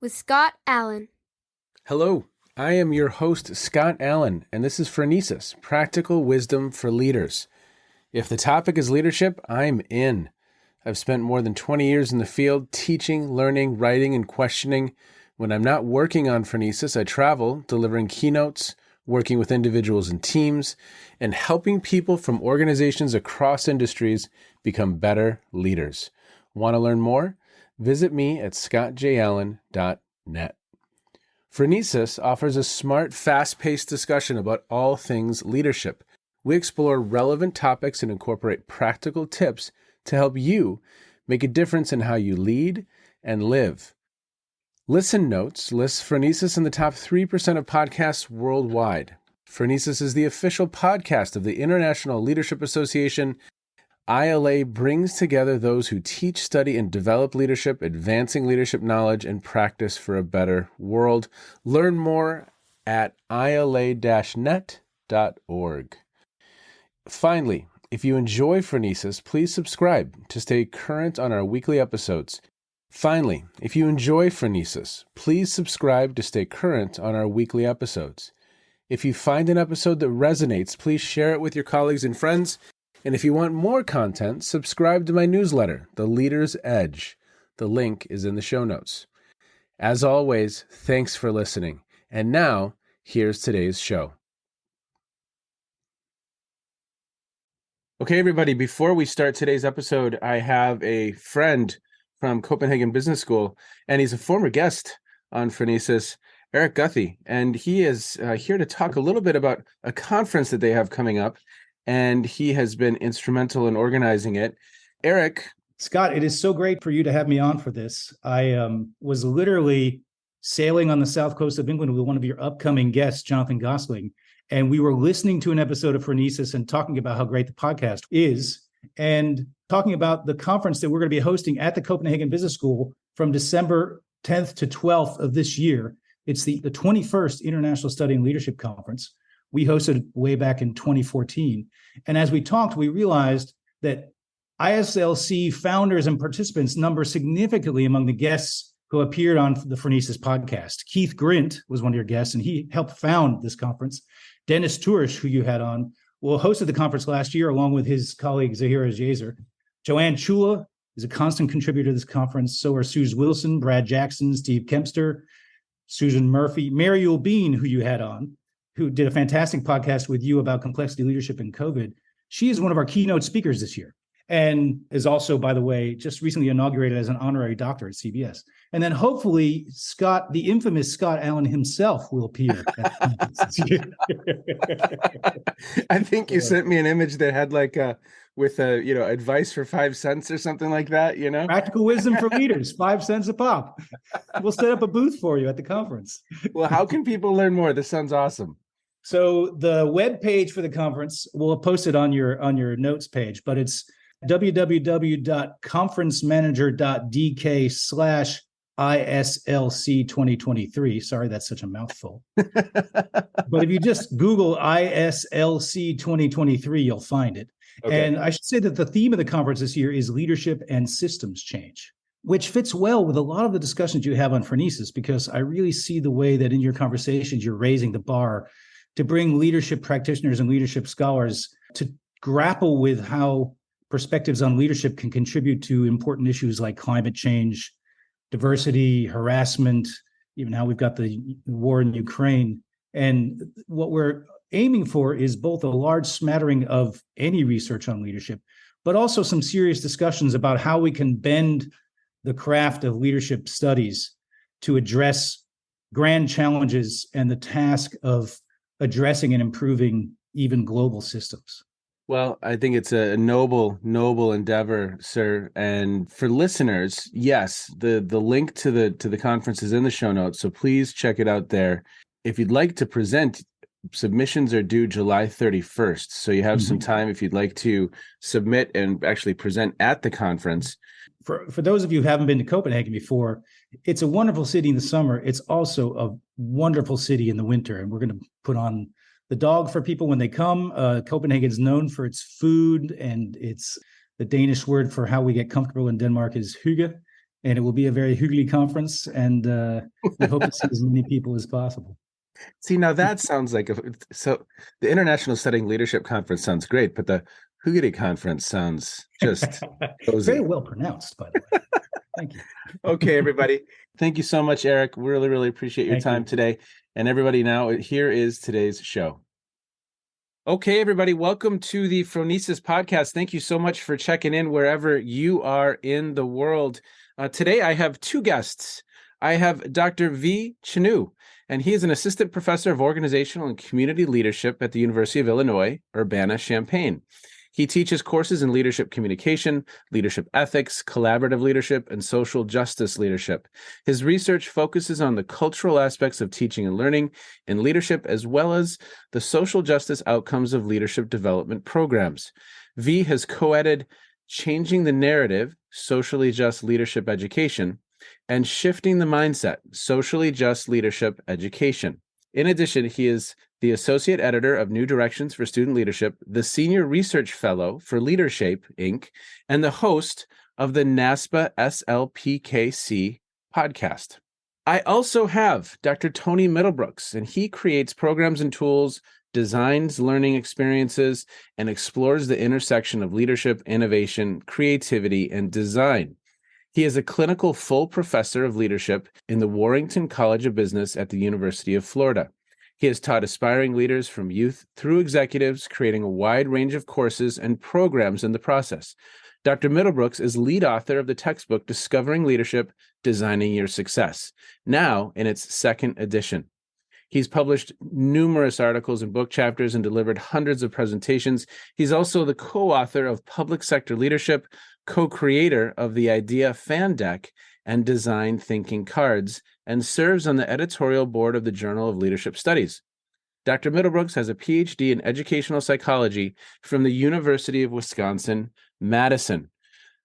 with Scott Allen. Hello, I am your host, Scott Allen, and this is Phronesis, Practical Wisdom for Leaders. If the topic is leadership, I'm in. I've spent more than 20 years in the field teaching, learning, writing, and questioning. When I'm not working on Phronesis, I travel, delivering keynotes, working with individuals and teams, and helping people from organizations across industries become better leaders. Want to learn more? Visit me at scottjallen.net. Phronesis offers a smart, fast-paced discussion about all things leadership. We explore relevant topics and incorporate practical tips to help you make a difference in how you lead and live. Listen Notes lists Phronesis in the top 3% of podcasts worldwide. Phronesis is the official podcast of the International Leadership Association. ILA brings together those who teach, study, and develop leadership, advancing leadership knowledge and practice for a better world. Learn more at ila-net.org. Finally, if you enjoy Phronesis, please subscribe to stay current on our weekly episodes. If you find an episode that resonates, please share it with your colleagues and friends. And if you want more content, subscribe to my newsletter, The Leader's Edge. The link is in the show notes. As always, thanks for listening. And now, here's today's show. Okay, everybody, before we start today's episode, I have a friend from Copenhagen Business School, and he's a former guest on Phronesis, Eric Guthey, and he is here to talk a little bit about a conference that they have coming up, and he has been instrumental in organizing it. Eric. Scott, it is so great for you to have me on for this. I was literally sailing on the south coast of England with one of your upcoming guests, Jonathan Gosling, and we were listening to an episode of Phronesis and talking about how great the podcast is, and talking about the conference that we're going to be hosting at the Copenhagen Business School from December 10th to 12th of this year. It's the 21st International Study and Leadership Conference. We hosted way back in 2014. And as we talked, we realized that ISLC founders and participants number significantly among the guests who appeared on the Phronesis podcast. Keith Grint was one of your guests, and he helped found this conference. Dennis Tourish, who you had on, hosted the conference last year along with his colleague Zahira Jazer. Joanne Chula is a constant contributor to this conference. So are Suze Wilson, Brad Jackson, Steve Kempster, Susan Murphy, Mary Bean, who you had on, who did a fantastic podcast with you about complexity leadership in COVID. She is one of our keynote speakers this year and is also, by the way, just recently inaugurated as an honorary doctor at CBS. And then hopefully Scott, the infamous Scott Allen himself, will appear. I think you sent me an image that had advice for 5 cents or something like that, Practical wisdom for leaders, 5 cents a pop. We'll set up a booth for you at the conference. Well, how can people learn more? This sounds awesome. So the web page for the conference, we'll post it on your notes page, but it's www.conferencemanager.dk/ISLC 2023. Sorry, that's such a mouthful. But if you just Google ISLC 2023, you'll find it. Okay. And I should say that the theme of the conference this year is leadership and systems change, which fits well with a lot of the discussions you have on Phronesis, because I really see the way that in your conversations, you're raising the bar to bring leadership practitioners and leadership scholars to grapple with how perspectives on leadership can contribute to important issues like climate change, diversity, harassment, even how we've got the war in Ukraine. And what we're aiming for is both a large smattering of any research on leadership, but also some serious discussions about how we can bend the craft of leadership studies to address grand challenges and the task of addressing and improving even global systems. Well, I think it's a noble endeavor, sir. And for listeners, yes, the link to the conference is in the show notes, so please check it out there. If you'd like to present, submissions are due July 31st, so you have some time if you'd like to submit and actually present at the conference. For those of you who haven't been to Copenhagen before, it's a wonderful city in the summer. It's also a wonderful city in the winter, and we're going to put on the dog for people when they come. Copenhagen is known for its food, and it's the Danish word for how we get comfortable in Denmark is hygge. and it will be a very hygge conference, and we hope to see as many people as possible. See, now that sounds like so the International Studying Leadership Conference sounds great, but the Hygge Conference sounds just cozy. Very well pronounced, by the way. Thank you. Okay, everybody. Thank you so much, Eric. Really, really appreciate your time today. And everybody, now here is today's show. Okay, everybody, welcome to the Phronesis podcast. Thank you so much for checking in wherever you are in the world. Today, I have two guests. I have Dr. V. Chunoo, and he is an assistant professor of organizational and community leadership at the University of Illinois, Urbana-Champaign. He teaches courses in leadership communication, leadership ethics, collaborative leadership, and social justice leadership. His research focuses on the cultural aspects of teaching and learning in leadership, as well as the social justice outcomes of leadership development programs. V has co-edited Changing the Narrative, Socially Just Leadership Education, and Shifting the Mindset, Socially Just Leadership Education. In addition, he is the associate editor of New Directions for Student Leadership, the senior research fellow for Leadershape, Inc., and the host of the NASPA SLPKC podcast. I also have Dr. Tony Middlebrooks, and he creates programs and tools, designs learning experiences, and explores the intersection of leadership, innovation, creativity, and design. He is a clinical full professor of leadership in the Warrington College of Business at the University of Florida. He has taught aspiring leaders from youth through executives, creating a wide range of courses and programs in the process. Dr. Middlebrooks is lead author of the textbook Discovering Leadership, Designing Your Success, now in its second edition. He's published numerous articles and book chapters and delivered hundreds of presentations. He's also the co-author of Public Sector Leadership, co-creator of the Idea Fan Deck and Design Thinking Cards, and serves on the editorial board of the Journal of Leadership Studies. Dr. Middlebrooks has a Ph.D. in educational psychology from the University of Wisconsin-Madison.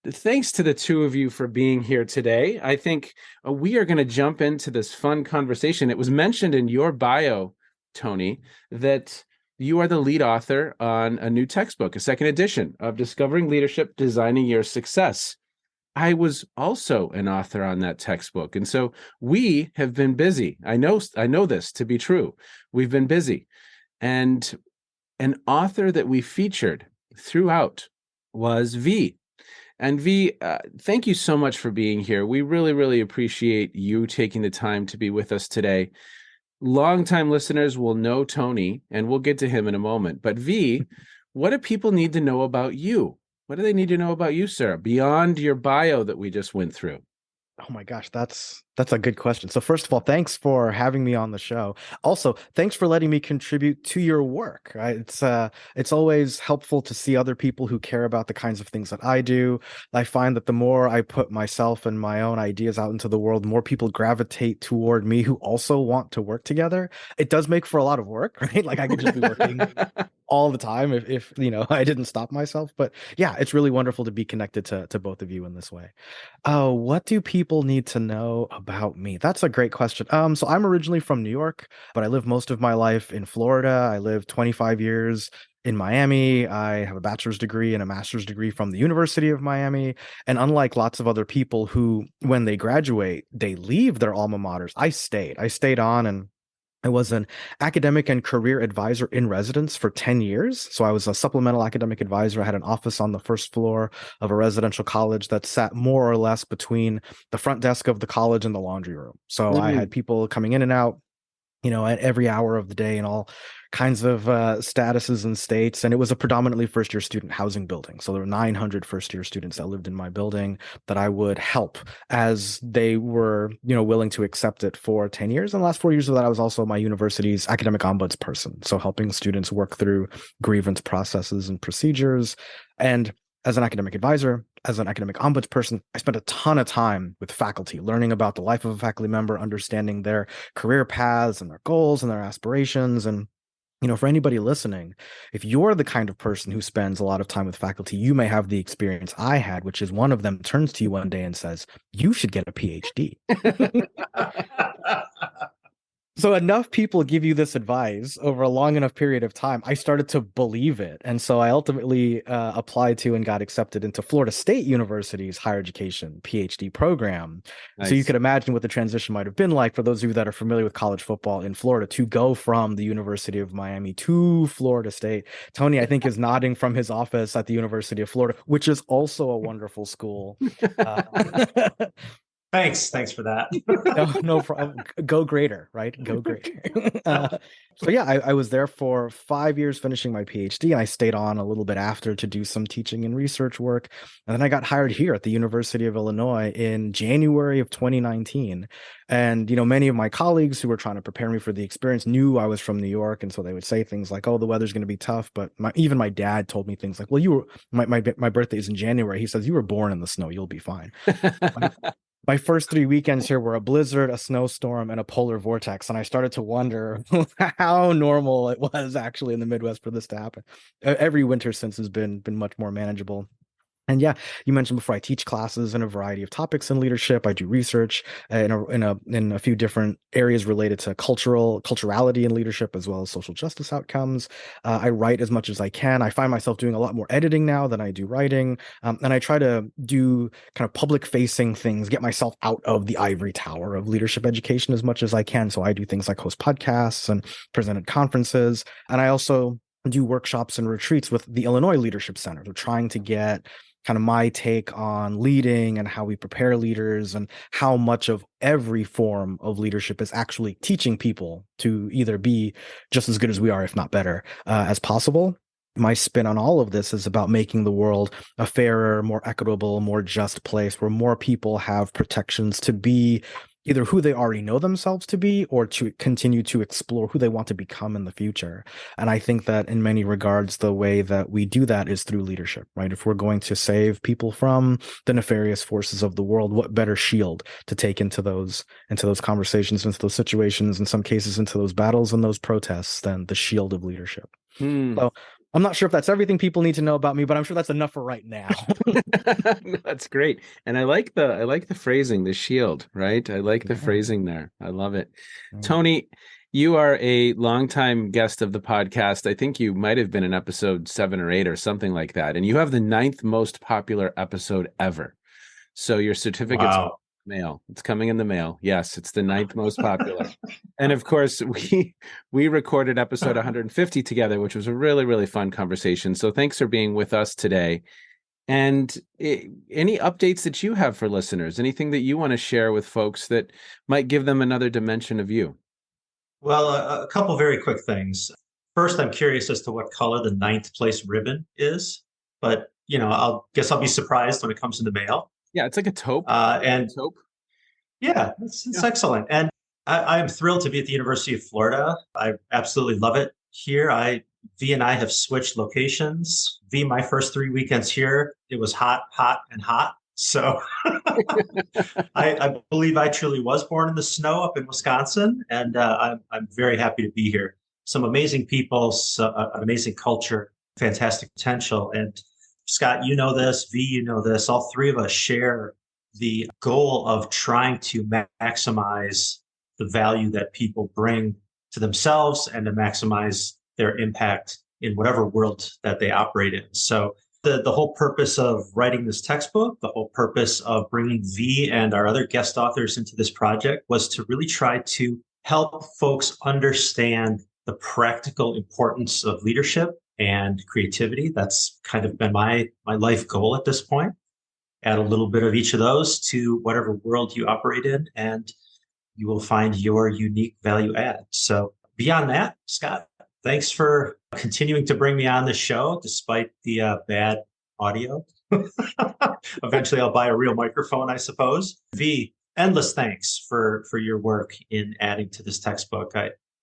Thanks to the two of you for being here today. I think we are going to jump into this fun conversation. It was mentioned in your bio, Tony, that you are the lead author on a new textbook, a second edition of Discovering Leadership, Designing Your Success. I was also an author on that textbook. And so we have been busy. I know this to be true. We've been busy. And an author that we featured throughout was V. And V, thank you so much for being here. We really, really appreciate you taking the time to be with us today. Longtime listeners will know Tony, and we'll get to him in a moment. But V, what do people need to know about you? What do they need to know about you, sir, beyond your bio that we just went through? Oh my gosh, that's a good question. So first of all, thanks for having me on the show. Also, thanks for letting me contribute to your work. Right? It's always helpful to see other people who care about the kinds of things that I do. I find that the more I put myself and my own ideas out into the world, the more people gravitate toward me who also want to work together. It does make for a lot of work, right? Like I could just be working all the time if I didn't stop myself. But yeah, it's really wonderful to be connected to both of you in this way. What do people need to know about me? That's a great question. So I'm originally from New York, but I lived most of my life in Florida. I lived 25 years in Miami. I have a bachelor's degree and a master's degree from the University of Miami. And unlike lots of other people who, when they graduate, they leave their alma maters, I stayed on, and I was an academic and career advisor in residence for 10 years. So I was a supplemental academic advisor. I had an office on the first floor of a residential college that sat more or less between the front desk of the college and the laundry room. So I had people coming in and out, at every hour of the day and all kinds of statuses and states. And it was a predominantly first-year student housing building. So there were 900 first-year students that lived in my building that I would help as they were, willing to accept it for 10 years. And the last 4 years of that, I was also my university's academic ombudsperson. So helping students work through grievance processes and procedures. And as an academic advisor, as an academic ombudsperson, I spent a ton of time with faculty, learning about the life of a faculty member, understanding their career paths and their goals and their aspirations. And for anybody listening, if you're the kind of person who spends a lot of time with faculty, you may have the experience I had, which is one of them turns to you one day and says, "You should get a PhD." So enough people give you this advice over a long enough period of time, I started to believe it. And so I ultimately applied to and got accepted into Florida State University's higher education PhD program. So you Nice. could imagine what the transition might have been like for those of you that are familiar with college football in Florida to go from the University of Miami to Florida State. Tony, I think, is nodding from his office at the University of Florida, which is also a wonderful school. Uh, Thanks for that. no problem. Go greater, right? Go greater. So yeah, I was there for 5 years finishing my PhD, and I stayed on a little bit after to do some teaching and research work. And then I got hired here at the University of Illinois in January of 2019. And many of my colleagues who were trying to prepare me for the experience knew I was from New York, and so they would say things like, "Oh, the weather's going to be tough." But even my dad told me things like, "Well, my birthday is in January." He says, "You were born in the snow. You'll be fine." My first 3 weekends here were a blizzard, a snowstorm, and a polar vortex. And I started to wonder how normal it was actually in the Midwest for this to happen. Every winter since has been much more manageable. And yeah, you mentioned before, I teach classes in a variety of topics in leadership. I do research in a few different areas related to culturality in leadership, as well as social justice outcomes. I write as much as I can. I find myself doing a lot more editing now than I do writing. And I try to do kind of public facing things, get myself out of the ivory tower of leadership education as much as I can. So I do things like host podcasts and present at conferences. And I also do workshops and retreats with the Illinois Leadership Center. They're trying to get kind of my take on leading and how we prepare leaders and how much of every form of leadership is actually teaching people to either be just as good as we are, if not better, as possible. My spin on all of this is about making the world a fairer, more equitable, more just place where more people have protections to be either who they already know themselves to be or to continue to explore who they want to become in the future. And I think that in many regards, the way that we do that is through leadership, right? If we're going to save people from the nefarious forces of the world, what better shield to take into those conversations, into those situations, in some cases into those battles and those protests than the shield of leadership. So I'm not sure if that's everything people need to know about me, but I'm sure that's enough for right now. No, that's great. And I like the phrasing, the shield, right? I like the phrasing there. I love it. Tony, you are a longtime guest of the podcast. I think you might have been in episode 7 or 8 or something like that. And you have the 9th most popular episode ever. So your certificate's Wow. mail. It's coming in the mail. Yes, it's the 9th most popular. And of course, we recorded episode 150 together, which was a really, really fun conversation. So thanks for being with us today. And any updates that you have for listeners, anything that you want to share with folks that might give them another dimension of you? Well, a couple very quick things. First, I'm curious as to what color the 9th place ribbon is, but I'll be surprised when it comes in the mail. Yeah, it's like a taupe. And taupe. yeah, it's excellent. And I'm thrilled to be at the University of Florida. I absolutely love it here. V and I have switched locations. V, my first 3 weekends here, it was hot, and hot. So I believe I truly was born in the snow up in Wisconsin, and I'm very happy to be here. Some amazing people, an amazing culture, fantastic potential. And Scott, you know this, V, you know this. All three of us share the goal of trying to maximize the value that people bring to themselves and to maximize their impact in whatever world that they operate in. So the whole purpose of writing this textbook, the whole purpose of bringing V and our other guest authors into this project was to really try to help folks understand the practical importance of leadership and creativity. That's kind of been my life goal at this point. Add a little bit of each of those to whatever world you operate in, and you will find your unique value add. So beyond that, Scott, thanks for continuing to bring me on the show despite the bad audio. Eventually, I'll buy a real microphone, I suppose. V, endless thanks for your work in adding to this textbook.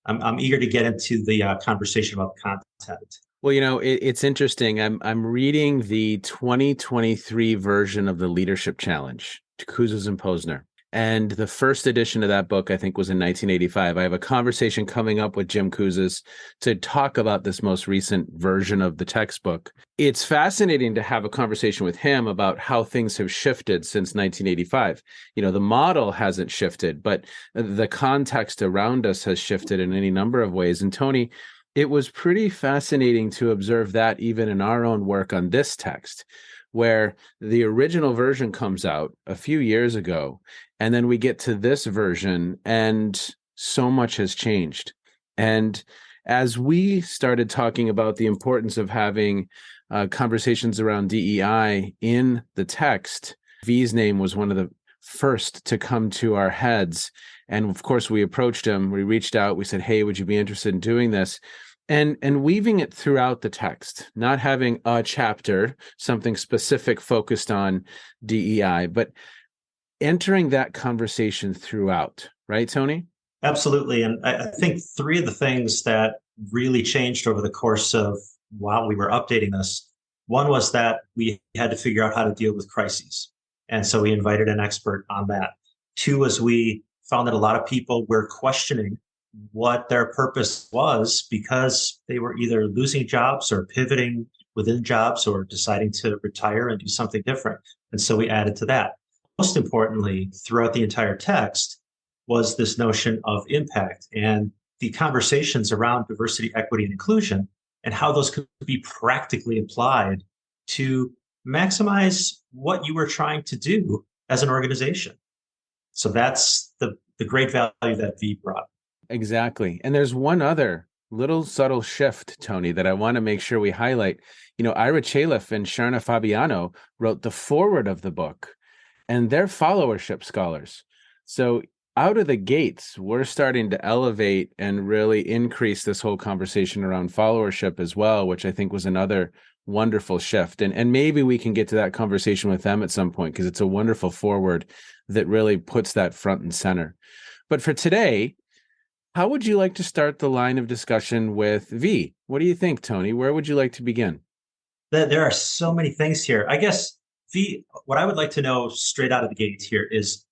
I'm eager to get into the conversation about the content. Well, it's interesting. I'm reading the 2023 version of the Leadership Challenge, Kuzes and Posner. And the first edition of that book, I think, was in 1985. I have a conversation coming up with Jim Kouzes to talk about this most recent version of the textbook. It's fascinating to have a conversation with him about how things have shifted since 1985. The model hasn't shifted, but the context around us has shifted in any number of ways. And Tony, it was pretty fascinating to observe that even in our own work on this text, where the original version comes out a few years ago, and then we get to this version, and so much has changed. And as we started talking about the importance of having conversations around DEI in the text, V's name was one of the first to come to our heads. And of course, we approached him, we reached out, we said, hey, would you be interested in doing this? And weaving it throughout the text, not having a chapter, something specific focused on DEI, but entering that conversation throughout, right, Tony? Absolutely. And I think three of the things that really changed over the course of while we were updating this, one was that we had to figure out how to deal with crises. And so we invited an expert on that. Two was we found that a lot of people were questioning what their purpose was because they were either losing jobs or pivoting within jobs or deciding to retire and do something different. And so we added to that. Most importantly, throughout the entire text was this notion of impact and the conversations around diversity, equity, and inclusion and how those could be practically applied to maximize what you were trying to do as an organization. So that's the great value that V brought. Exactly. And there's one other little subtle shift, Tony, that I want to make sure we highlight. Ira Chaliff and Sharna Fabiano wrote the foreword of the book, and they're followership scholars. So out of the gates, we're starting to elevate and really increase this whole conversation around followership as well, which I think was another wonderful shift. And maybe we can get to that conversation with them at some point, because it's a wonderful foreword that really puts that front and center. But for today, how would you like to start the line of discussion with V? What do you think, Tony? Where would you like to begin? There are so many things here. I guess, V, what I would like to know straight out of the gate here is,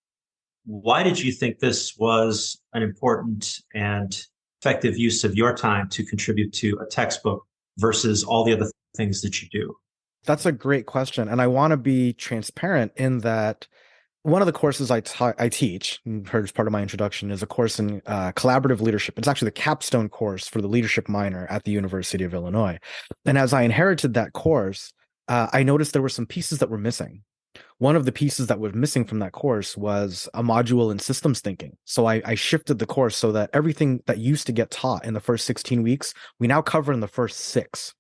why did you think this was an important and effective use of your time to contribute to a textbook versus all the other things that you do? That's a great question. And I want to be transparent in that one of the courses I teach, and heard as part of my introduction, is a course in collaborative leadership. It's actually the capstone course for the leadership minor at the University of Illinois. And as I inherited that course, I noticed there were some pieces that were missing. One of the pieces that was missing from that course was a module in systems thinking. So I shifted the course so that everything that used to get taught in the first 16 weeks, we now cover in the first 6.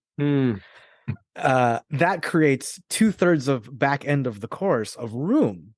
That creates 2/3 of back end of the course of room.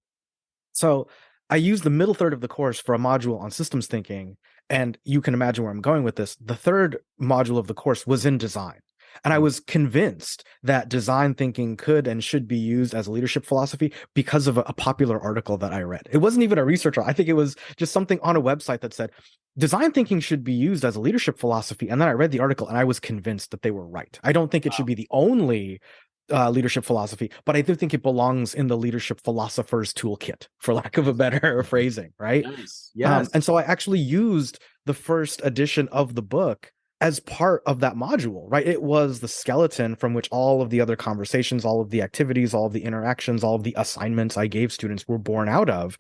So I used the middle third of the course for a module on systems thinking, and you can imagine where I'm going with this. The third module of the course was in design. And I was convinced that design thinking could and should be used as a leadership philosophy because of a popular article that I read. It wasn't even a research. I think it was just something on a website that said design thinking should be used as a leadership philosophy. And then I read the article and I was convinced that they were right. I don't think it should be the only leadership philosophy, but I do think it belongs in the leadership philosopher's toolkit, for lack of a better phrasing, right? Nice. Yes. And so I actually used the first edition of the book as part of that module, right? It was the skeleton from which all of the other conversations, all of the activities, all of the interactions, all of the assignments I gave students were born out of.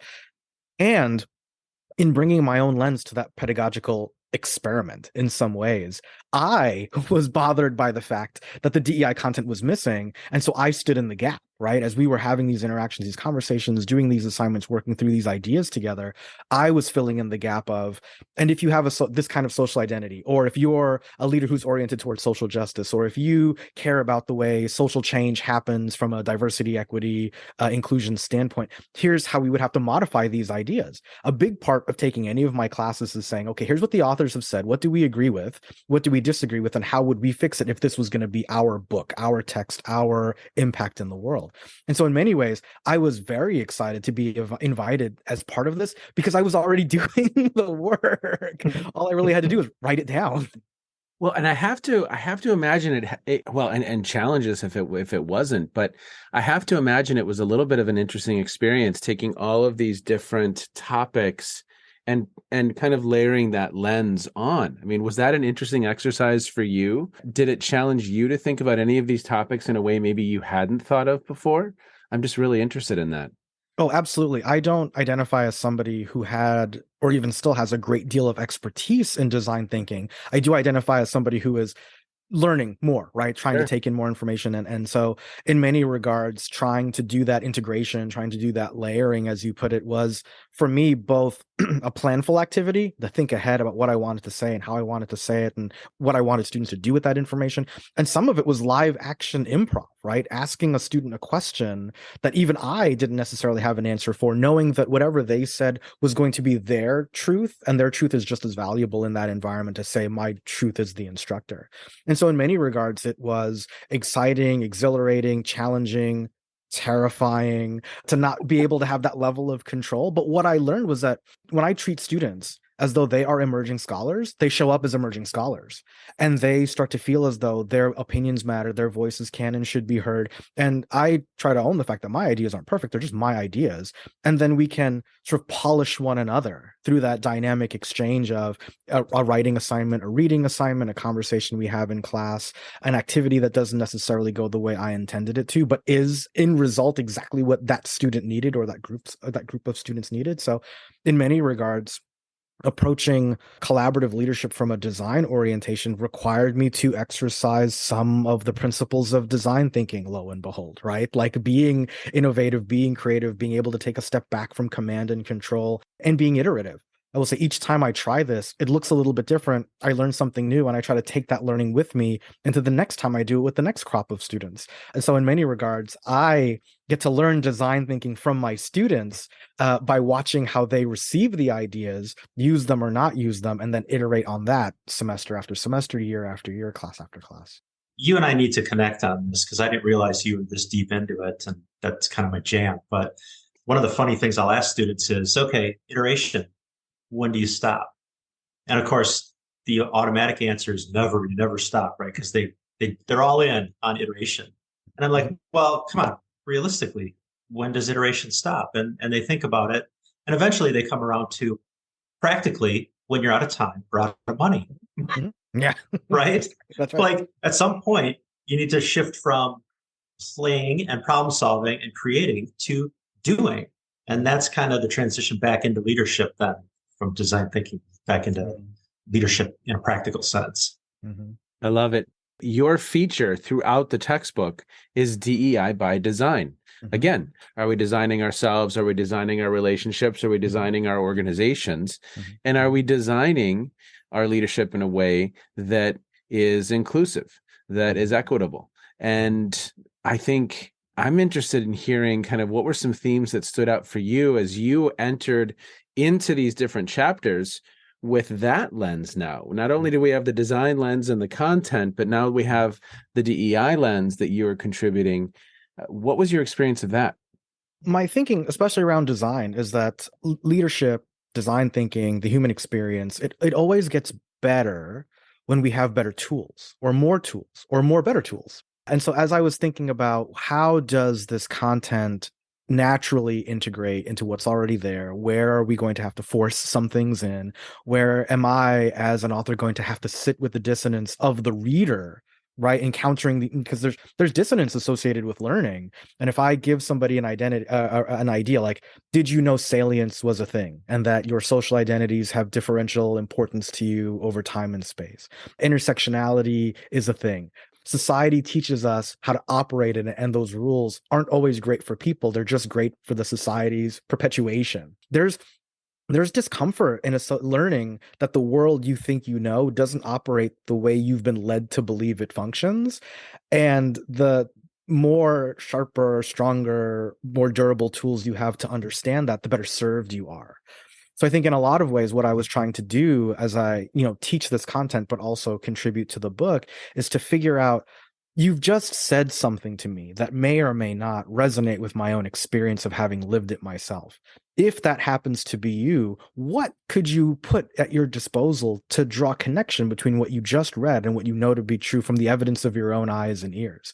And in bringing my own lens to that pedagogical experiment in some ways, I was bothered by the fact that the DEI content was missing. And so I stood in the gap, right? As we were having these interactions, these conversations, doing these assignments, working through these ideas together, I was filling in the gap of, and if you have this kind of social identity, or if you're a leader who's oriented towards social justice, or if you care about the way social change happens from a diversity, equity, inclusion standpoint, here's how we would have to modify these ideas. A big part of taking any of my classes is saying, okay, here's what the authors have said. What do we agree with? What do we disagree with? And how would we fix it if this was going to be our book, our text, our impact in the world? And so in many ways, I was very excited to be invited as part of this because I was already doing the work. All I really had to do was write it down. Well, and I have to imagine well, and challenge us if it wasn't, but I have to imagine it was a little bit of an interesting experience taking all of these different topics and kind of layering that lens on. I mean, was that an interesting exercise for you? Did it challenge you to think about any of these topics in a way maybe you hadn't thought of before? I'm just really interested in that. Oh, absolutely. I don't identify as somebody who had or even still has a great deal of expertise in design thinking. I do identify as somebody who is learning more, right? Trying to Sure. take in more information. And so in many regards, trying to do that integration, trying to do that layering, as you put it, was for me both a planful activity to think ahead about what I wanted to say and how I wanted to say it and what I wanted students to do with that information. And some of it was live action improv, right? Asking a student a question that even I didn't necessarily have an answer for, knowing that whatever they said was going to be their truth, and their truth is just as valuable in that environment as, say, my truth as the instructor. And so, in many regards, it was exciting, exhilarating, challenging, terrifying to not be able to have that level of control. But what I learned was that when I treat students as though they are emerging scholars, they show up as emerging scholars and they start to feel as though their opinions matter, their voices can and should be heard. And I try to own the fact that my ideas aren't perfect, they're just my ideas. And then we can sort of polish one another through that dynamic exchange of a writing assignment, a reading assignment, a conversation we have in class, an activity that doesn't necessarily go the way I intended it to, but is in result exactly what that student needed or that group of students needed. So in many regards, approaching collaborative leadership from a design orientation required me to exercise some of the principles of design thinking, lo and behold, right? Like being innovative, being creative, being able to take a step back from command and control, and being iterative. I will say each time I try this, it looks a little bit different. I learn something new and I try to take that learning with me into the next time I do it with the next crop of students. And so in many regards, I get to learn design thinking from my students by watching how they receive the ideas, use them or not use them, and then iterate on that semester after semester, year after year, class after class. You and I need to connect on this because I didn't realize you were this deep into it, and that's kind of my jam. But one of the funny things I'll ask students is, okay, iteration, when do you stop? And of course, the automatic answer is never. You never stop, right? Because they're all in on iteration. And I'm like, well, come on, realistically, when does iteration stop? And they think about it, and eventually they come around to practically when you're out of time or out of money, Mhm. Yeah, right? that's right. Like at some point, you need to shift from playing and problem solving and creating to doing. And that's kind of the transition back into leadership then from design thinking back into leadership in a practical sense. Mm-hmm. I love it. Your feature throughout the textbook is DEI by design. Mm-hmm. Again, are we designing ourselves? Are we designing our relationships? Are we designing our organizations? Mm-hmm. And are we designing our leadership in a way that is inclusive, that is equitable? And I think I'm interested in hearing kind of what were some themes that stood out for you as you entered into these different chapters with that lens now. Not only do we have the design lens and the content, but now we have the DEI lens that you are contributing. What was your experience of that? My thinking, especially around design, is that leadership, design thinking, the human experience, it always gets better when we have better tools or more better tools. And so as I was thinking about how does this content naturally integrate into what's already there, where are we going to have to force some things in? Where am I as an author going to have to sit with the dissonance of the reader, right? Encountering because there's dissonance associated with learning. And if I give somebody an idea like, did you know salience was a thing and that your social identities have differential importance to you over time and space? Intersectionality is a thing. Society teaches us how to operate in it, and those rules aren't always great for people. They're just great for the society's perpetuation. There's discomfort in learning that the world you think you know doesn't operate the way you've been led to believe it functions. And the more sharper, stronger, more durable tools you have to understand that, the better served you are. So I think in a lot of ways, what I was trying to do as I, teach this content, but also contribute to the book, is to figure out You've just said something to me that may or may not resonate with my own experience of having lived it myself. If that happens to be you, what could you put at your disposal to draw connection between what you just read and what you know to be true from the evidence of your own eyes and ears?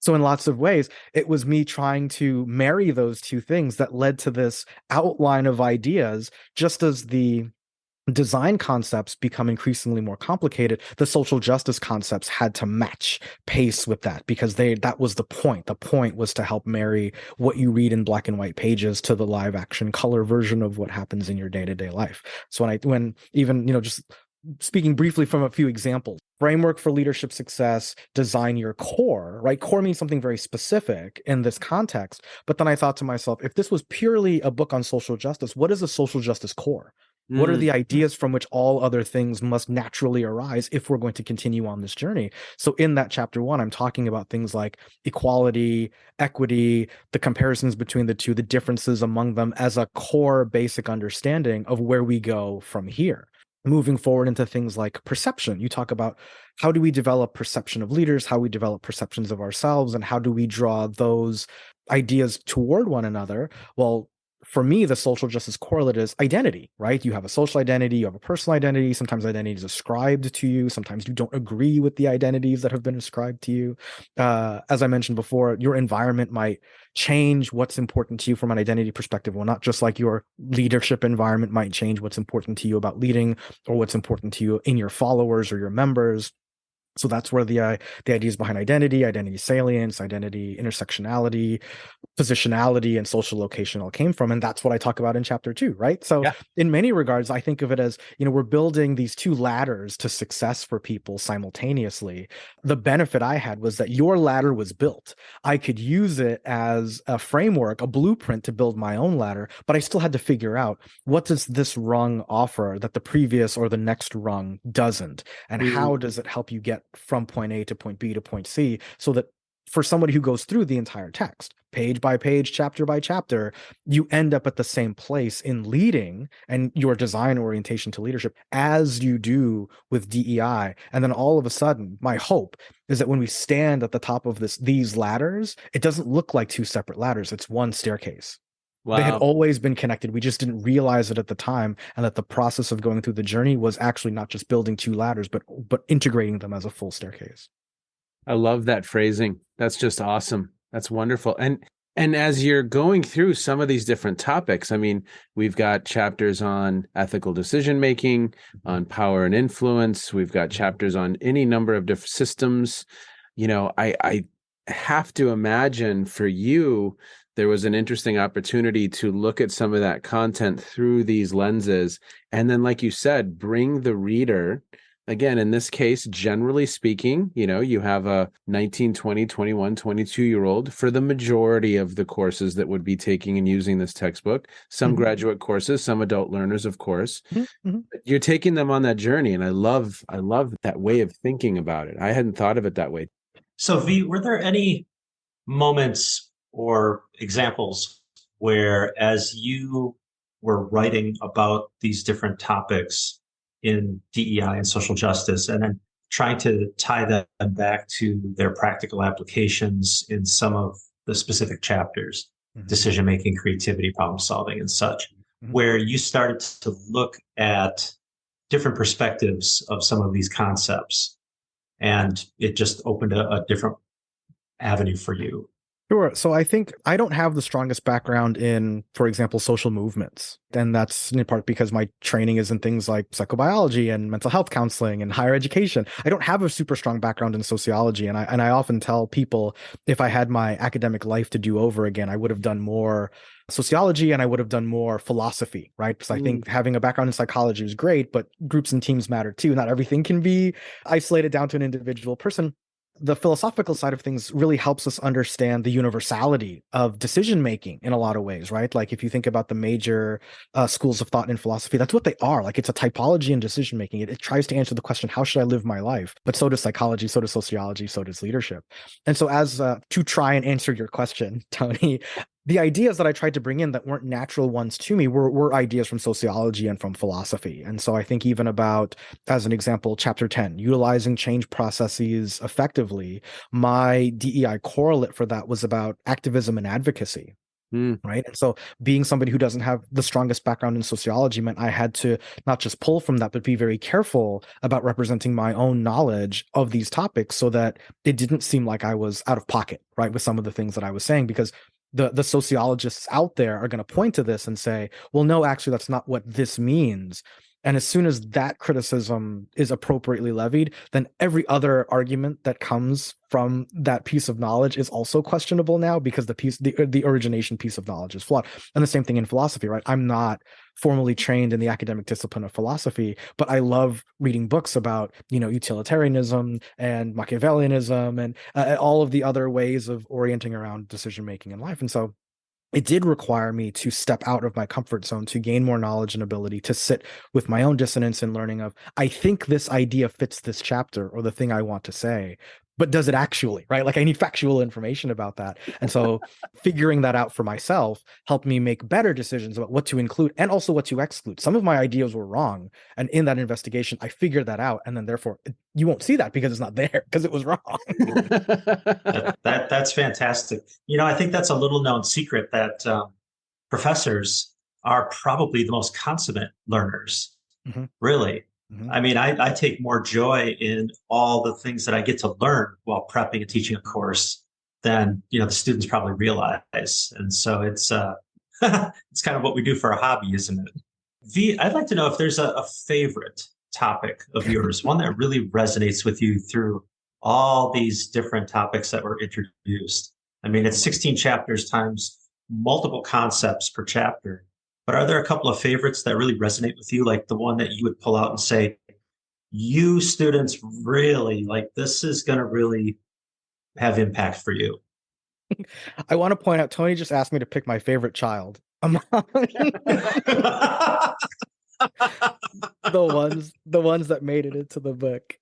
So in lots of ways, it was me trying to marry those two things that led to this outline of ideas, just as the design concepts become increasingly more complicated. The social justice concepts had to match pace with that because that was the point. The point was to help marry what you read in black and white pages to the live action color version of what happens in your day-to-day life. So when even, just speaking briefly from a few examples, framework for leadership success, design your core, right? Core means something very specific in this context. But then I thought to myself, if this was purely a book on social justice, what is a social justice core? What are the ideas from which all other things must naturally arise if we're going to continue on this journey? So in that chapter 1, I'm talking about things like equality, equity, the comparisons between the two, the differences among them as a core basic understanding of where we go from here. Moving forward into things like perception, you talk about how do we develop perception of leaders, how we develop perceptions of ourselves, and how do we draw those ideas toward one another? Well, for me, the social justice correlate is identity, right? You have a social identity, you have a personal identity. Sometimes identity is ascribed to you. Sometimes you don't agree with the identities that have been ascribed to you. As I mentioned before, your environment might change what's important to you from an identity perspective. Well, not just like your leadership environment might change what's important to you about leading or what's important to you in your followers or your members. So that's where the ideas behind identity salience, identity intersectionality, positionality, and social location all came from. And that's what I talk about in chapter 2, right? So in many regards, I think of it as, we're building these two ladders to success for people simultaneously. The benefit I had was that your ladder was built. I could use it as a framework, a blueprint to build my own ladder, but I still had to figure out what does this rung offer that the previous or the next rung doesn't? And how does it help you get from point A to point B to point C, so that for somebody who goes through the entire text, page by page, chapter by chapter, you end up at the same place in leading and your design orientation to leadership as you do with DEI. And then all of a sudden, my hope is that when we stand at the top of these ladders, it doesn't look like two separate ladders. It's one staircase. Wow. They had always been connected. We just didn't realize it at the time, and that the process of going through the journey was actually not just building two ladders, but integrating them as a full staircase. I love that phrasing. That's just awesome. That's wonderful. And as you're going through some of these different topics, I mean, we've got chapters on ethical decision making, on power and influence. We've got chapters on any number of different systems. I have to imagine for you, there was an interesting opportunity to look at some of that content through these lenses. And then, like you said, bring the reader, again, in this case, generally speaking, you have a 19, 20, 21, 22-year-old for the majority of the courses that would be taking and using this textbook, some graduate courses, some adult learners, of course. You're taking them on that journey. And I love that way of thinking about it. I hadn't thought of it that way. So V, were there any moments or examples where, as you were writing about these different topics in DEI and social justice, and then trying to tie them back to their practical applications in some of the specific chapters, decision-making, creativity, problem solving, and such, where you started to look at different perspectives of some of these concepts, and it just opened a different avenue for you? Sure. So I think I don't have the strongest background in, for example, social movements. And that's in part because my training is in things like psychobiology and mental health counseling and higher education. I don't have a super strong background in sociology. And I often tell people, if I had my academic life to do over again, I would have done more sociology and I would have done more philosophy, right? Because I think having a background in psychology is great, but groups and teams matter too. Not everything can be isolated down to an individual person. The philosophical side of things really helps us understand the universality of decision making in a lot of ways, right? Like if you think about the major schools of thought in philosophy, that's what they are. Like it's a typology in decision making. It tries to answer the question, how should I live my life? But so does psychology, so does sociology, so does leadership. And so as to try and answer your question, Tony, the ideas that I tried to bring in that weren't natural ones to me were ideas from sociology and from philosophy. And so I think even about, as an example, chapter 10, utilizing change processes effectively, my DEI correlate for that was about activism and advocacy. Right. And so being somebody who doesn't have the strongest background in sociology meant I had to not just pull from that, but be very careful about representing my own knowledge of these topics so that it didn't seem like I was out of pocket, right, with some of the things that I was saying, because the sociologists out there are going to point to this and say, well, no, actually, that's not what this means. And as soon as that criticism is appropriately levied, then every other argument that comes from that piece of knowledge is also questionable now, because the origination piece of knowledge is flawed. And the same thing in philosophy, right? I'm not formally trained in the academic discipline of philosophy, but I love reading books about, utilitarianism and Machiavellianism and all of the other ways of orienting around decision making in life. And so it did require me to step out of my comfort zone to gain more knowledge and ability to sit with my own dissonance and learning of, I think this idea fits this chapter or the thing I want to say, but does it actually, right? Like I need factual information about that. And so figuring that out for myself helped me make better decisions about what to include and also what to exclude. Some of my ideas were wrong. And in that investigation, I figured that out. And then therefore you won't see that because it's not there because it was wrong. That's fantastic. I think that's a little known secret that professors are probably the most consummate learners, really. I mean, I take more joy in all the things that I get to learn while prepping and teaching a course than the students probably realize. And so it's it's kind of what we do for a hobby, isn't it? V, I'd like to know if there's a favorite topic of yours, one that really resonates with you through all these different topics that were introduced. I mean, it's 16 chapters times multiple concepts per chapter. But are there a couple of favorites that really resonate with you, like the one that you would pull out and say, you students really, like, this is going to really have impact for you? I want to point out, Tony just asked me to pick my favorite child among the ones that made it into the book.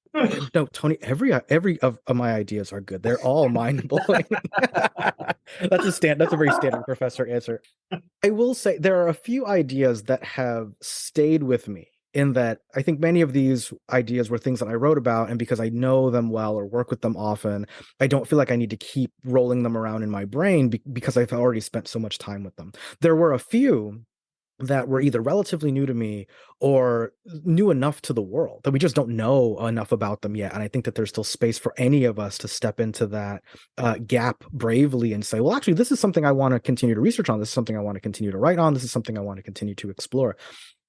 No, Tony, every of my ideas are good. They're all mind-blowing. That's a very standard professor answer. I will say there are a few ideas that have stayed with me, in that I think many of these ideas were things that I wrote about, and because I know them well or work with them often, I don't feel like I need to keep rolling them around in my brain because I've already spent so much time with them. There were a few that were either relatively new to me or new enough to the world that we just don't know enough about them yet. And I think that there's still space for any of us to step into that gap bravely and say, well, actually, this is something I want to continue to research on. This is something I want to continue to write on. This is something I want to continue to explore.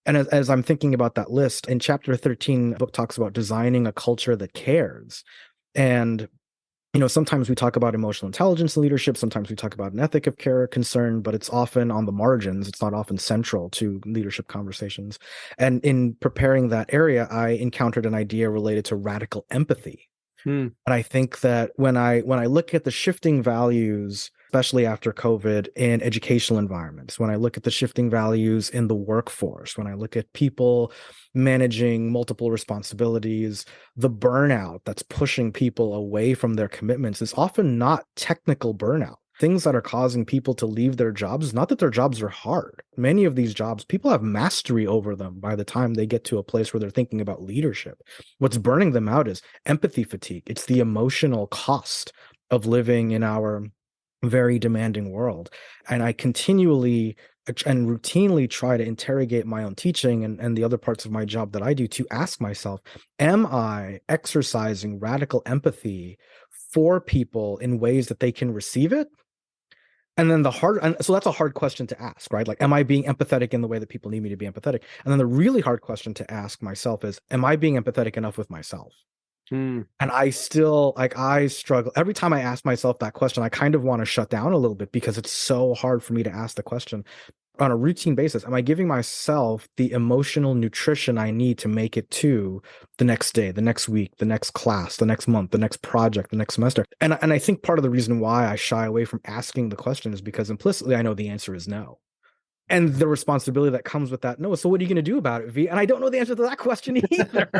And as I'm thinking about that list, in chapter 13, the book talks about designing a culture that cares. And sometimes we talk about emotional intelligence and leadership. Sometimes we talk about an ethic of care or concern, but it's often on the margins. It's not often central to leadership conversations. And in preparing that area, I encountered an idea related to radical empathy. And I think that when I look at the shifting values, especially after COVID, in educational environments, when I look at the shifting values in the workforce, when I look at people managing multiple responsibilities, the burnout that's pushing people away from their commitments is often not technical burnout. Things that are causing people to leave their jobs, not that their jobs are hard. Many of these jobs, people have mastery over them by the time they get to a place where they're thinking about leadership. What's burning them out is empathy fatigue. It's the emotional cost of living in our very demanding world. And I continually and routinely try to interrogate my own teaching and the other parts of my job that I do to ask myself, am I exercising radical empathy for people in ways that they can receive it? And then so that's a hard question to ask, right? Like, am I being empathetic in the way that people need me to be empathetic? And then the really hard question to ask myself is, am I being empathetic enough with myself? And I still, I struggle. Every time I ask myself that question, I kind of want to shut down a little bit because it's so hard for me to ask the question on a routine basis. Am I giving myself the emotional nutrition I need to make it to the next day, the next week, the next class, the next month, the next project, the next semester? And I think part of the reason why I shy away from asking the question is because implicitly I know the answer is no. And the responsibility that comes with that no. So what are you going to do about it, V? And I don't know the answer to that question either.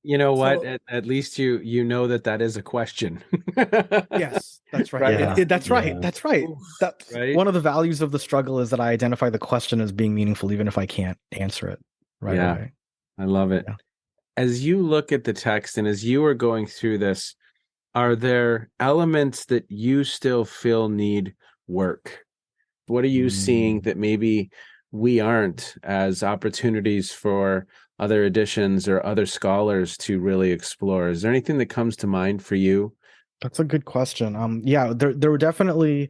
You know what? So At least you know that is a question. yes, that's right. Right? Yeah. That's right. Yeah. That's right. Oof, That's right? one of the values of the struggle is that I identify the question as being meaningful, even if I can't answer it right Yeah, away. I love it. Yeah. As you look at the text and as you are going through this, are there elements that you still feel need work? What are you seeing Mm. that maybe we aren't, as opportunities for other editions or other scholars to really explore? Is there anything that comes to mind for you? That's a good question. Yeah, there were definitely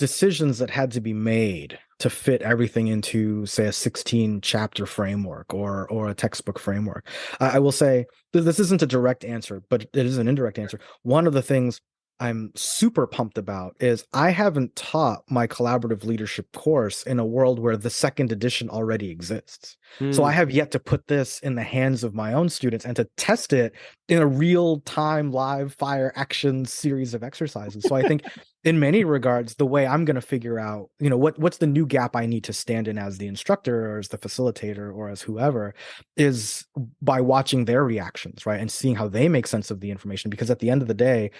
decisions that had to be made to fit everything into, say, a 16 chapter framework or a textbook framework. I will say this isn't a direct answer, but it is an indirect answer. One of the things I'm super pumped about is I haven't taught my collaborative leadership course in a world where the second edition already exists. So I Hmm. have yet to put this in the hands of my own students and to test it in a real time live fire action series of exercises. So I think in many regards, the way I'm going to figure out, what's the new gap I need to stand in as the instructor or as the facilitator or as whoever is by watching their reactions, right? And seeing how they make sense of the information. Because at the end of the day,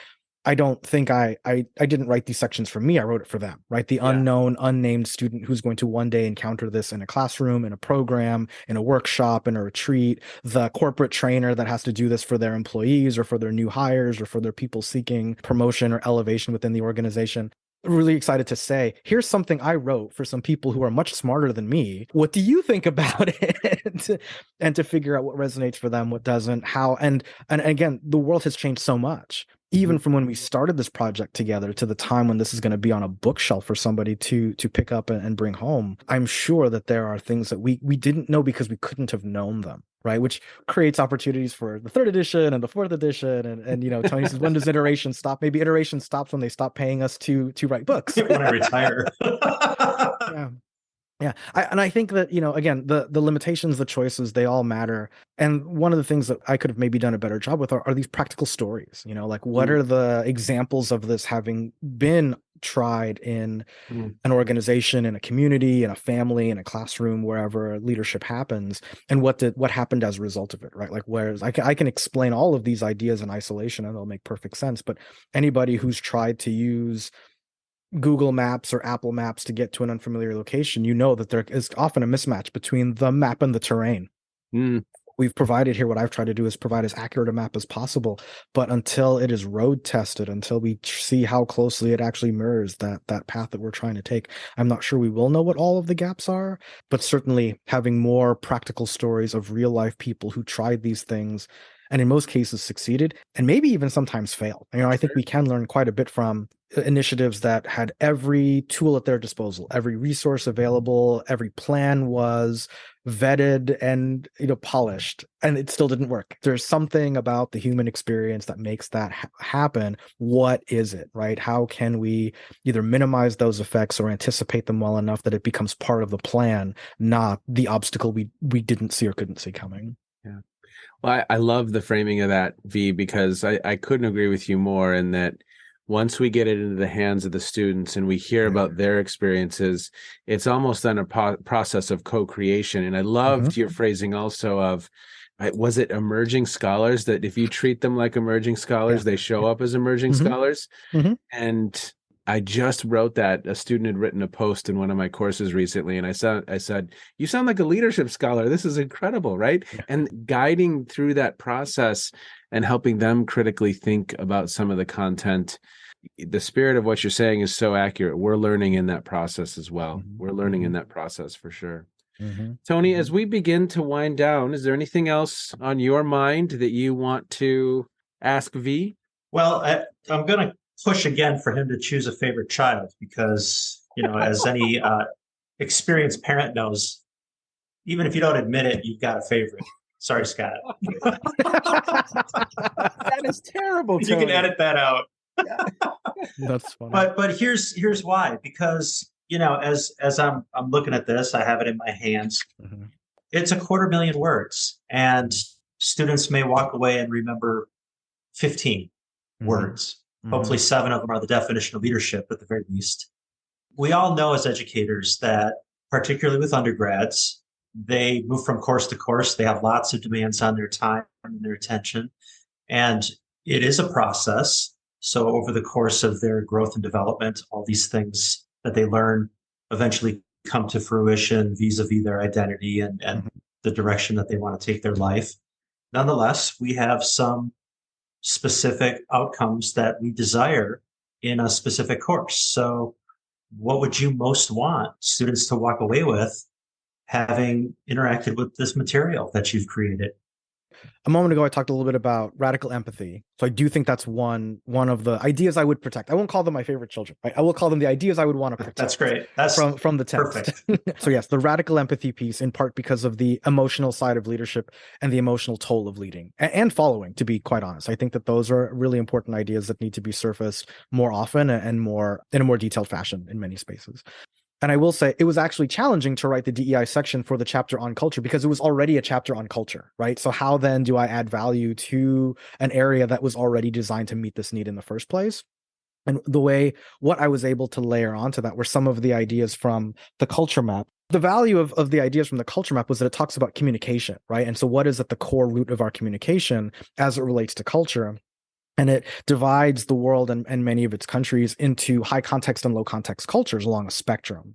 I don't think I didn't write these sections for me. I wrote it for them, right? The Yeah. unknown, unnamed student who's going to one day encounter this in a classroom, in a program, in a workshop, in a retreat, the corporate trainer that has to do this for their employees or for their new hires or for their people seeking promotion or elevation within the organization. Really excited to say, here's something I wrote for some people who are much smarter than me. What do you think about it? And to figure out what resonates for them, what doesn't, how, and again, the world has changed so much even from when we started this project together to the time when this is going to be on a bookshelf for somebody to pick up and bring home. I'm sure that there are things that we didn't know because we couldn't have known them, right? Which creates opportunities for the third edition and the fourth edition. And Tony says, when does iteration stop? Maybe iteration stops when they stop paying us to write books. When I retire. Yeah. Yeah. I think that, again, the limitations, the choices, they all matter. And one of the things that I could have maybe done a better job with are these practical stories, like what Mm, are the examples of this having been tried in mm. an organization, in a community, in a family, in a classroom, wherever leadership happens, and what happened as a result of it, right? Like, whereas I can explain all of these ideas in isolation and they'll make perfect sense, but anybody who's tried to use Google Maps or Apple Maps to get to an unfamiliar location, that there is often a mismatch between the map and the terrain. Mm. We've provided here, what I've tried to do is provide as accurate a map as possible, but until it is road tested, until we see how closely it actually mirrors that path that we're trying to take, I'm not sure we will know what all of the gaps are, but certainly having more practical stories of real life people who tried these things and in most cases succeeded and maybe even sometimes failed. I think we can learn quite a bit from initiatives that had every tool at their disposal, every resource available, every plan was vetted and polished, and it still didn't work. There's something about the human experience that makes that happen. What is it, right? How can we either minimize those effects or anticipate them well enough that it becomes part of the plan, not the obstacle we didn't see or couldn't see coming? Yeah. Well, I love the framing of that, V, because I couldn't agree with you more in that once we get it into the hands of the students and we hear about their experiences, it's almost then a process of co-creation. And I loved your phrasing also of, was it emerging scholars, that if you treat them like emerging scholars, they show up as emerging scholars? And I just wrote that. A student had written a post in one of my courses recently, and I said, "You sound like a leadership scholar. This is incredible, right?" Yeah. And guiding through that process and helping them critically think about some of the content. The spirit of what you're saying is so accurate. We're learning in that process as well. We're learning in that process for sure. Tony, as we begin to wind down, is there anything else on your mind that you want to ask V? Well, I'm going to push again for him to choose a favorite child because, as any experienced parent knows, even if you don't admit it, you've got a favorite. Sorry, Scott. That is terrible, You can edit that out. That's funny. But here's why. Because, as I'm looking at this, I have it in my hands. It's 250,000 words, and students may walk away and remember 15 words. Hopefully 7 of them are the definition of leadership at the very least. We all know as educators that, particularly with undergrads, they move from course to course. They have lots of demands on their time. and their attention. And it is a process. So over the course of their growth and development, all these things that they learn eventually come to fruition vis-a-vis their identity and the direction that they want to take their life. Nonetheless, we have some specific outcomes that we desire in a specific course. So what would you most want students to walk away with having interacted with this material that you've created? A moment ago, I talked a little bit about radical empathy. So I do think that's one of the ideas I would protect. I won't call them my favorite children, right? I will call them the ideas I would want to protect. That's great. That's from the text. Perfect. So yes, the radical empathy piece, in part because of the emotional side of leadership and the emotional toll of leading and following, to be quite honest. I think that those are really important ideas that need to be surfaced more often and more in a more detailed fashion in many spaces. And I will say it was actually challenging to write the DEI section for the chapter on culture because it was already a chapter on culture, right? So how then do I add value to an area that was already designed to meet this need in the first place? And what I was able to layer onto that were some of the ideas from the culture map. The value of the ideas from the culture map was that it talks about communication, right? And so what is at the core root of our communication as it relates to culture? And it divides the world and many of its countries into high context and low context cultures along a spectrum.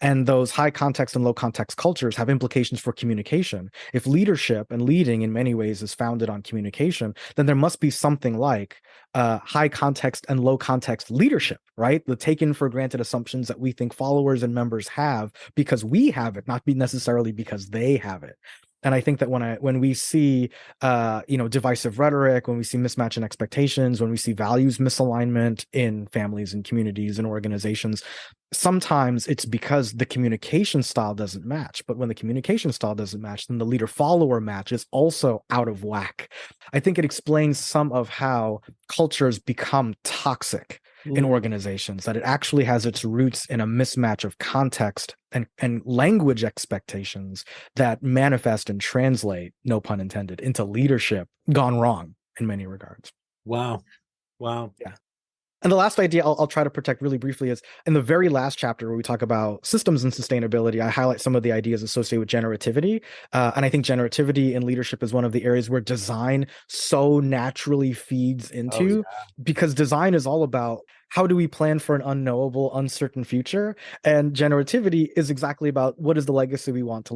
And those high context and low context cultures have implications for communication. If leadership and leading in many ways is founded on communication, then there must be something like high context and low context leadership, right? The taken for granted assumptions that we think followers and members have because we have it, not necessarily because they have it. And I think that when we see divisive rhetoric, when we see mismatch in expectations, when we see values misalignment in families and communities and organizations, sometimes it's because the communication style doesn't match. But when the communication style doesn't match, then the leader-follower match is also out of whack. I think it explains some of how cultures become toxic in organizations, that it actually has its roots in a mismatch of context and language expectations that manifest and translate, no pun intended, into leadership gone wrong in many regards. Wow. Yeah. And the last idea I'll try to protect really briefly is in the very last chapter where we talk about systems and sustainability, I highlight some of the ideas associated with generativity. And I think generativity in leadership is one of the areas where design so naturally feeds into, because design is all about how do we plan for an unknowable, uncertain future? And generativity is exactly about what is the legacy we want to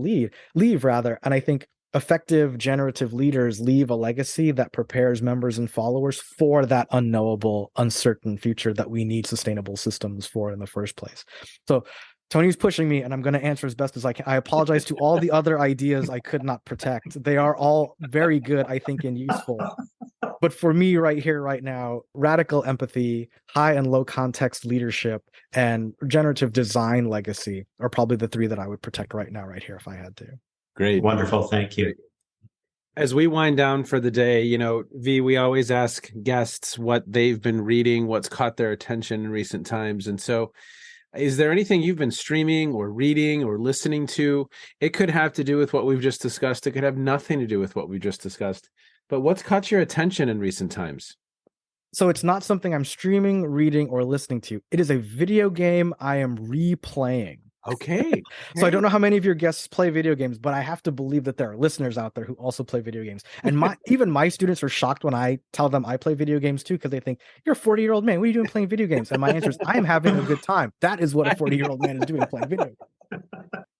leave rather. And I think effective generative leaders leave a legacy that prepares members and followers for that unknowable, uncertain future that we need sustainable systems for in the first place. So Tony's pushing me and I'm going to answer as best as I can. I apologize to all the other ideas I could not protect. They are all very good, I think, and useful. But for me right here, right now, radical empathy, high and low context leadership, and generative design legacy are probably the three that I would protect right now, right here, if I had to. Great. Wonderful. Thank you. As we wind down for the day, V, we always ask guests what they've been reading, what's caught their attention in recent times. And so is there anything you've been streaming or reading or listening to? It could have to do with what we've just discussed. It could have nothing to do with what we just discussed. But what's caught your attention in recent times? So it's not something I'm streaming, reading, or listening to. It is a video game I am replaying. Okay. So I don't know how many of your guests play video games, but I have to believe that there are listeners out there who also play video games. And even my students are shocked when I tell them I play video games too, because they think, you're a 40-year-old man. What are you doing playing video games? And my answer is, I am having a good time. That is what a 40-year-old man is doing, playing video games.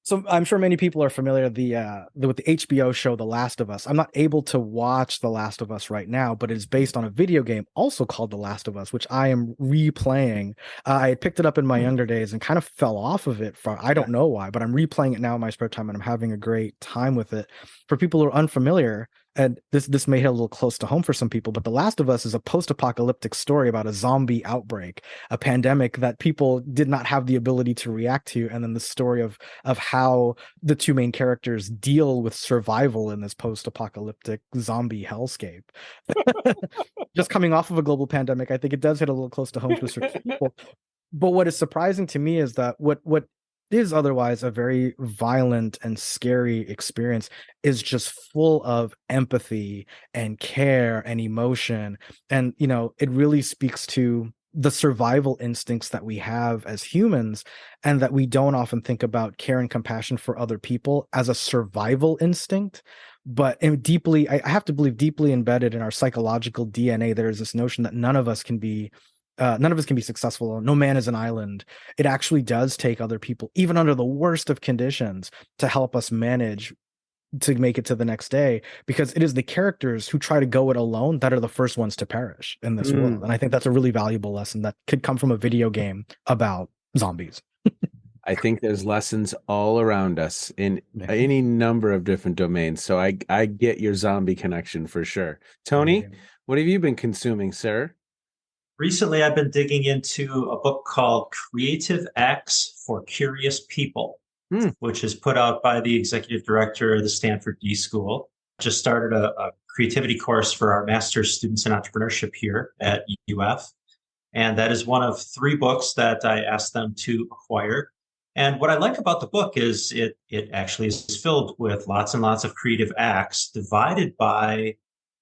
So I'm sure many people are familiar with the HBO show The Last of Us. I'm not able to watch The Last of Us right now, but it is based on a video game also called The Last of Us, which I am replaying. I had picked it up in my younger days and kind of fell off of it for I don't know why, but I'm replaying it now in my spare time and I'm having a great time with it. For people who are unfamiliar, and this may hit a little close to home for some people, but The Last of Us is a post-apocalyptic story about a zombie outbreak, a pandemic that people did not have the ability to react to, and then the story of how the two main characters deal with survival in this post-apocalyptic zombie hellscape. Just coming off of a global pandemic, I think it does hit a little close to home for certain people. But what is surprising to me is that what is otherwise a very violent and scary experience is just full of empathy and care and emotion. And, it really speaks to the survival instincts that we have as humans, and that we don't often think about care and compassion for other people as a survival instinct. But I have to believe deeply embedded in our psychological DNA, there is this notion that none of us can be successful. No man is an island. It actually does take other people, even under the worst of conditions, to help us manage to make it to the next day, because it is the characters who try to go it alone that are the first ones to perish in this world. And I think that's a really valuable lesson that could come from a video game about zombies. I think there's lessons all around us in any number of different domains. So I get your zombie connection for sure. Tony, what have you been consuming, sir? Recently, I've been digging into a book called Creative Acts for Curious People, which is put out by the executive director of the Stanford D School. Just started a creativity course for our master's students in entrepreneurship here at UF. And that is one of 3 books that I asked them to acquire. And what I like about the book is it actually is filled with lots and lots of creative acts divided by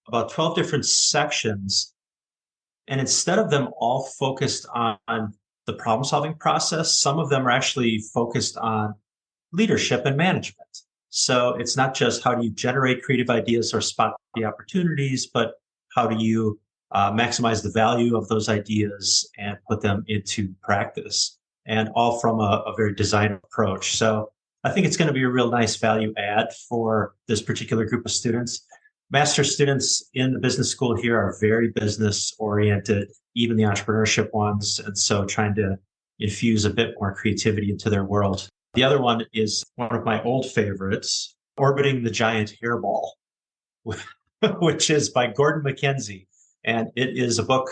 about 12 different sections. And instead of them all focused on the problem-solving process, some of them are actually focused on leadership and management. So it's not just how do you generate creative ideas or spot the opportunities, but how do you maximize the value of those ideas and put them into practice, and all from a very design approach. So I think it's going to be a real nice value add for this particular group of students. Master students in the business school here are very business oriented, even the entrepreneurship ones. And so trying to infuse a bit more creativity into their world. The other one is one of my old favorites, Orbiting the Giant Hairball, which is by Gordon MacKenzie. And it is a book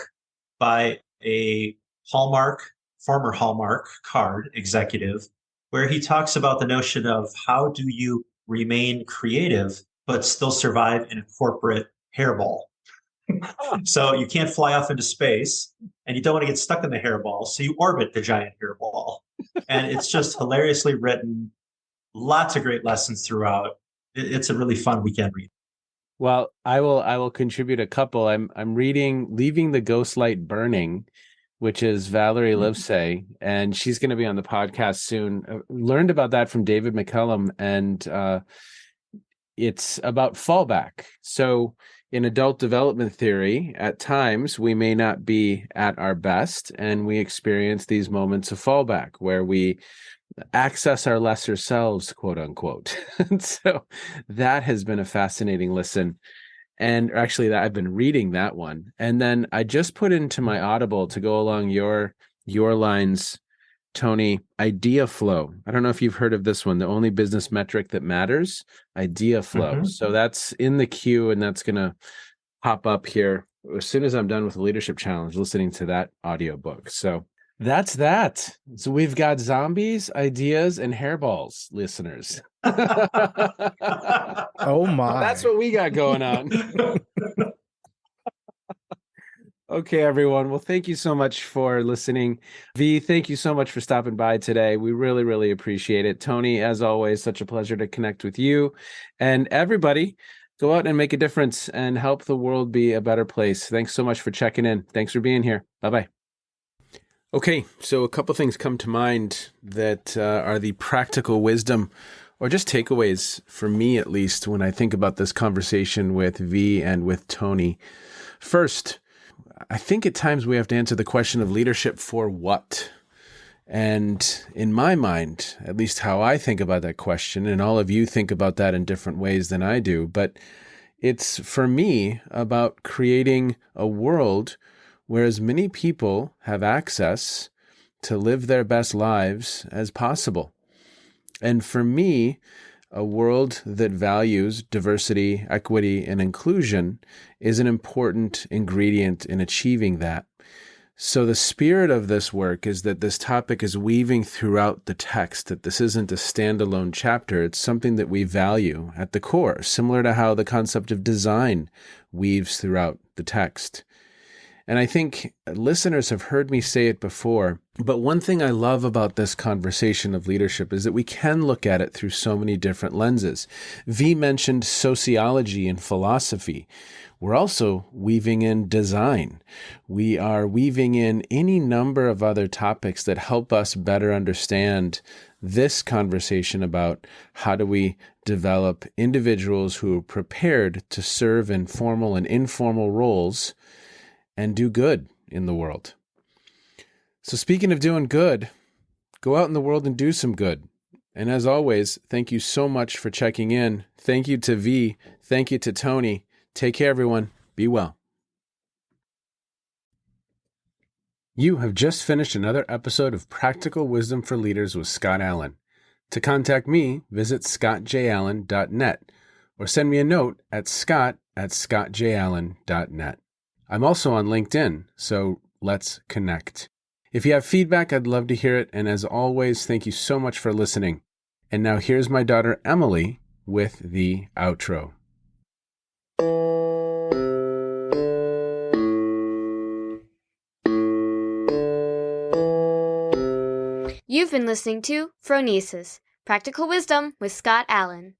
by a former Hallmark card executive, where he talks about the notion of how do you remain creative but still survive in a corporate hairball. So you can't fly off into space, and you don't want to get stuck in the hairball, so you orbit the giant hairball. And it's just hilariously written, lots of great lessons throughout. It's a really fun weekend read. Well, I will contribute a couple. I'm reading Leaving the Ghost Light Burning, which is Valerie Livesay, and she's going to be on the podcast soon. Learned about that from David McCullum, and it's about fallback. So in adult development theory, at times we may not be at our best, and we experience these moments of fallback where we access our lesser selves, quote unquote. And so that has been a fascinating listen. And actually, I've been reading that one. And then I just put into my Audible, to go along your lines, Tony, Idea Flow. I don't know if you've heard of this one, The Only Business Metric That Matters, Idea Flow. So that's in the queue, and that's going to pop up here as soon as I'm done with the Leadership Challenge, listening to that audiobook. So that's that. So we've got zombies, ideas, and hairballs, listeners. Oh my. That's what we got going on. Okay, everyone. Well, thank you so much for listening. V, thank you so much for stopping by today. We really, really appreciate it. Tony, as always, such a pleasure to connect with you. And everybody, go out and make a difference and help the world be a better place. Thanks so much for checking in. Thanks for being here. Bye-bye. Okay, so a couple things come to mind that are the practical wisdom, or just takeaways for me, at least, when I think about this conversation with V and with Tony. First, I think at times we have to answer the question of leadership for what? And in my mind, at least how I think about that question, and all of you think about that in different ways than I do, but it's for me about creating a world where as many people have access to live their best lives as possible. And for me, a world that values diversity, equity, and inclusion is an important ingredient in achieving that. So the spirit of this work is that this topic is weaving throughout the text, that this isn't a standalone chapter. It's something that we value at the core, similar to how the concept of design weaves throughout the text. And I think listeners have heard me say it before, but one thing I love about this conversation of leadership is that we can look at it through so many different lenses. V mentioned sociology and philosophy, We're also weaving in design. We are weaving in any number of other topics that help us better understand this conversation about how do we develop individuals who are prepared to serve in formal and informal roles and do good in the world. So speaking of doing good, go out in the world and do some good. And as always, thank you so much for checking in. Thank you to V. Thank you to Tony. Take care, everyone. Be well. You have just finished another episode of Practical Wisdom for Leaders with Scott Allen. To contact me, visit scottjallen.net or send me a note at scott@scottjallen.net. I'm also on LinkedIn, so let's connect. If you have feedback, I'd love to hear it. And as always, thank you so much for listening. And now here's my daughter, Emily, with the outro. You've been listening to Phronesis, Practical Wisdom with Scott Allen.